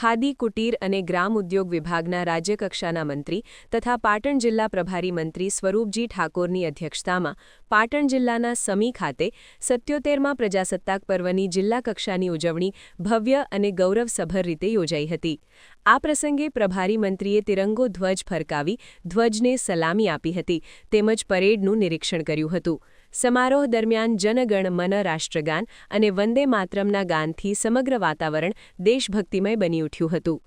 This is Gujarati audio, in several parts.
ખાદી કુટીર અને ગ્રામ ઉદ્યોગ વિભાગના રાજ્યકક્ષાના મંત્રી તથા પાટણ જિલ્લા પ્રભારી મંત્રી સ્વરૂપજી ઠાકોરની અધ્યક્ષતામાં પાટણ જિલ્લાના સમી ખાતે 77મા પ્રજાસત્તાક પર્વની જિલ્લા કક્ષાની ઉજવણી ભવ્ય અને ગૌરવસભર રીતે યોજાઈ હતી। આ પ્રસંગે પ્રભારી મંત્રીએ તિરંગો ધ્વજ ફરકાવી ધ્વજને સલામી આપી હતી તેમજ પરેડનું નિરીક્ષણ કર્યું હતું। સમારોહ દરમિયાન જનગણ મન રાષ્ટ્રગાન અને વંદે માતરમના ગાનથી સમગ્ર વાતાવરણ દેશભક્તિમય બની ઉઠ્યું હતું।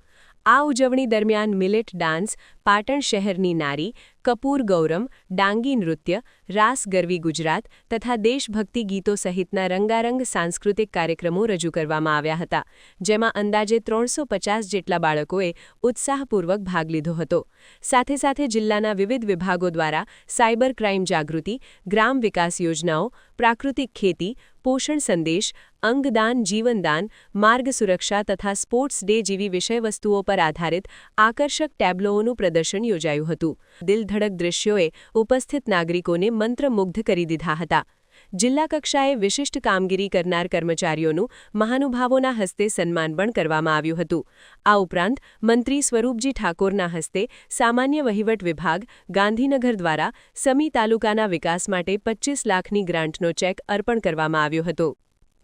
આ ઉજવણી દરમિયાન મિલેટ ડાન્સ, પાટણ શહેરની નારી, કપૂર ગૌરમ, ડાંગી નૃત્ય, રાસ ગરવી ગુજરાત તથા દેશભક્તિ ગીતો સહિતના રંગારંગ સાંસ્કૃતિક કાર્યક્રમો રજૂ કરવામાં આવ્યા હતા, જેમાં અંદાજે 350 જેટલા બાળકોએ ઉત્સાહપૂર્વક ભાગ લીધો હતો। સાથે સાથે જિલ્લાના વિવિધ વિભાગો દ્વારા સાયબર ક્રાઇમ જાગૃતિ, ગ્રામ વિકાસ યોજનાઓ, પ્રાકૃતિક ખેતી, પોષણ સંદેશ, અંગદાન, જીવનદાન, માર્ગ સુરક્ષા તથા સ્પોર્ટ્સ ડે જેવી વિષયવસ્તુઓ પર આધારિત આકર્ષક ટેબ્લોઓનું પ્રદર્શન યોજાયું હતું। દિલધડક દૃશ્યોએ ઉપસ્થિત નાગરિકોને મંત્રમુગ્ધ કરી દીધા હતા। જિલ્લા કક્ષાએ વિશિષ્ટ કામગીરી કરનાર કર્મચારીઓનું મહાનુભાવોના હસ્તે સન્માન પણ કરવામાં આવ્યું હતું। આ ઉપરાંત મંત્રી સ્વરૂપજી ઠાકોરના હસ્તે સામાન્ય વહીવટ વિભાગ, ગાંધીનગર દ્વારા સમી તાલુકાના વિકાસ માટે 25 લાખની ગ્રાન્ટનો ચેક અર્પણ કરવામાં આવ્યો હતો।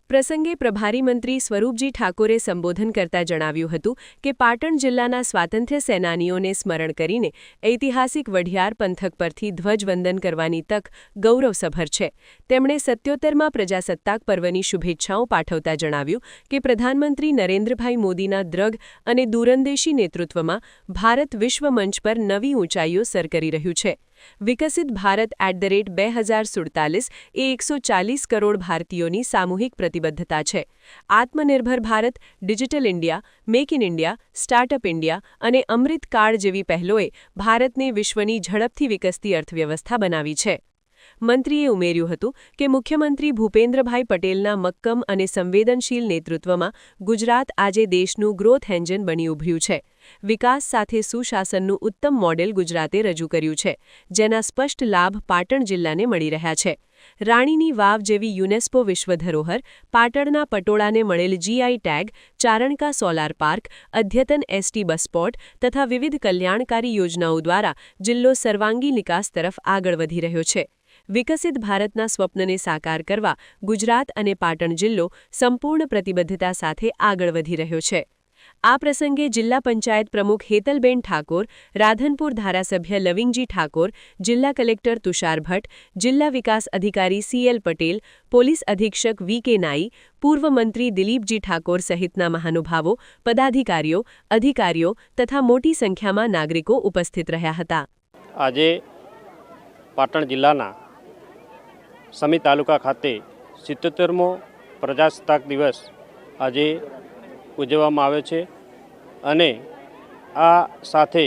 પ્રસંગે પ્રભારી મંત્રી સ્વરૂપજી ઠાકોરે સંબોધન કરતા જણાવ્યું હતું કે પાટણ જિલ્લાના સ્વાતંત્ર્ય સેનાનીઓને સ્મરણ કરીને ઐતિહાસિક વઢિયાર પંથક પરથી ધ્વજવંદન કરવાની તક ગૌરવસભર છે। તેમણે 77મા પ્રજાસત્તાક પર્વની શુભેચ્છાઓ પાઠવતા જણાવ્યું કે પ્રધાનમંત્રી નરેન્દ્રભાઈ મોદીના દ્રઢ અને દૂરંદેશી નેતૃત્વમાં ભારત વિશ્વ મંચ પર નવી ઊંચાઈઓ સર કરી રહ્યું છે। વિકસિત ભારત @2047 એ 140 કરોડ ભારતીયોની સામૂહિક પ્રતિબદ્ધતા છે। આત્મનિર્ભર Bharat, digital India, make in India, startup India અને અમૃત કાળ જેવી પહેલોએ ભારતને વિશ્વની ઝડપથી વિકસતી અર્થવ્યવસ્થા બનાવી છે। મંત્રીએ ઉમેર્યું હતું કે મુખ્યમંત્રી ભૂપેન્દ્રભાઈ પટેલના મક્કમ અને સંવેદનશીલ નેતૃત્વમાં ગુજરાત આજે દેશનું ગ્રોથ એન્જિન બની ઉભર્યું છે। વિકાસ સાથે સુશાસનનું ઉત્તમ મોડેલ ગુજરાતે રજૂ કર્યું છે, જેના સ્પષ્ટ લાભ પાટણ જિલ્લાને મળી રહ્યા છે। રાણીની વાવ જેવી યુનેસ્કો વિશ્વ ધરોહર, પાટણના પટોળાને મળેલ GI tag, Charanka solar park, અદ્યતન ST બસ સ્પોટ તથા વિવિધ કલ્યાણકારી યોજનાઓ દ્વારા જિલ્લો સર્વાંગી વિકાસ તરફ આગળ વધી રહ્યો છે। વિકસિત ભારતના સ્વપ્નને સાકાર કરવા ગુજરાત અને પાટણ જિલ્લો સંપૂર્ણ પ્રતિબદ્ધતા સાથે આગળ વધી રહ્યો છે। આ પ્રસંગે જિલ્લા પંચાયત પ્રમુખ હેતલબેન ઠાકોર, રાધનપુર ધારાસભ્ય લવિંગજી ઠાકોર, જિલ્લા કલેક્ટર તુષાર ભટ્ટ, જિલ્લા વિકાસ અધિકારી CL પટેલ, પોલીસ અધિક્ષક VK નાઈ, પૂર્વ મંત્રી દિલીપજી ઠાકોર સહિતના મહાનુભાવો, પદાધિકારીઓ, અધિકારીઓ તથા મોટી સંખ્યામાં નાગરિકો ઉપસ્થિત રહ્યા હતા। આજે પાટણ જિલ્લાના સમી તાલુકા ખાતે 77મો પ્રજાસત્તાક દિવસ આજે ઉજવવામાં આવ્યો છે અને આ સાથે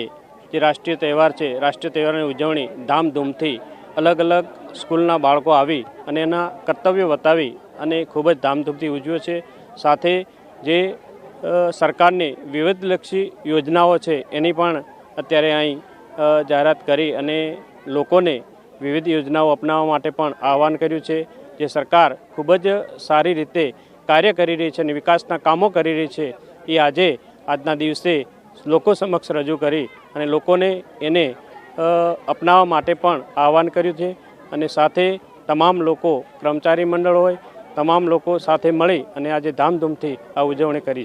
જે રાષ્ટ્રીય તહેવાર છે, રાષ્ટ્રીય તહેવારની ઉજવણી ધામધૂમથી અલગ અલગ સ્કૂલના બાળકો આવી અને એના કર્તવ્યો બતાવી અને ખૂબ જ ધામધૂમથી ઉજવ્યો છે। સાથે જે સરકારની વિવિધલક્ષી યોજનાઓ છે એની પણ અત્યારે અહીં જાહેરાત કરી અને લોકોને વિવિધ યોજનાઓ અપનાવવા માટે પણ આહવાન કર્યું છે। જે સરકાર ખૂબ જ સારી રીતે કાર્ય કરી રહી છે અને વિકાસના કામો કરી રહી છે એ આજના દિવસે લોકો સમક્ષ રજૂ કરી અને લોકોને એને અપનાવવા માટે પણ આહવાન કર્યું છે અને સાથે તમામ લોકો, કર્મચારી મંડળ હોય, તમામ લોકો સાથે મળી અને આજે ધામધૂમથી આ ઉજવણી કરી છે।